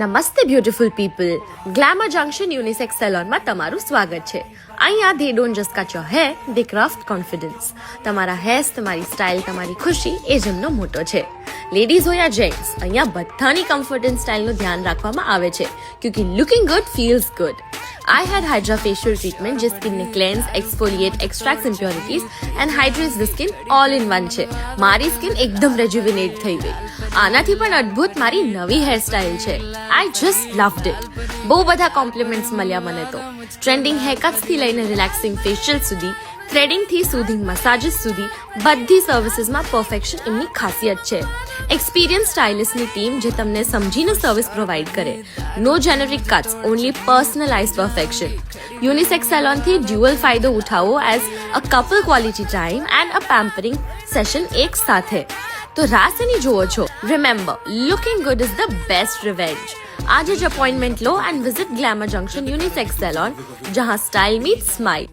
નમસ્તે beautiful people, Glamour Junction unisex સેલોનમાં તમારું સ્વાગત છે. અહીંયા they don't just cut your hair, they craft confidence. તમારા હેર્સ, તમારી સ્ટાઇલ, તમારી ખુશી એ જ એમનો મોટો છે. લેડીઝ હોય યા જેન્ટ્સ, અહીંયા બધાની કમ્ફર્ટ એન્ડ સ્ટાઇલનું ધ્યાન રાખવામાં આવે છે, ક્યોંકि looking good feels good. I had Hydra facial treatment જે સ્કિનને cleanse, exfoliate, extracts impurities and hydrates the skin all in one છે. મારી સ્કિન એકદમ રેજ્યુવિનેટ થઈ ગઈ. આનાથી પણ અદ્ભુત મારી નવી હેરસ્ટાઇલ છે. I just loved it. બહુ બધા કોમ્પ્લિમેન્ટ્સ મળ્યા મને તો. ટ્રેન્ડિંગ હેરકટ્સથી લઈને રિલેક્સિંગ ફેશિયલ સુધી, થ્રેડિંગથી સુધિંગ મસાજીસ સુધી બધી સર્વિસીસમાં પરફેક્શન એમની ખાસિયત છે. એક્સપિરિયન્સ સ્ટાઇલિસ્ટની ટીમ જે તમને સમજીને સર્વિસ પ્રોવાઈડ કરે. No generic cuts, only personalize perfection. Unisex સેલોનથી ડ્યુઅલ ફાયદો ઉઠાવો as a couple quality time and a pampering session એક સાથે. તો રાહ શેની જુઓ છો? Remember, looking good is the best revenge. આજે જ અપોઇન્ટમેન્ટ લો and visit Glamour Junction Unisex Salon, જહાં સ્ટાઇલ મીટ સ્માઇલ.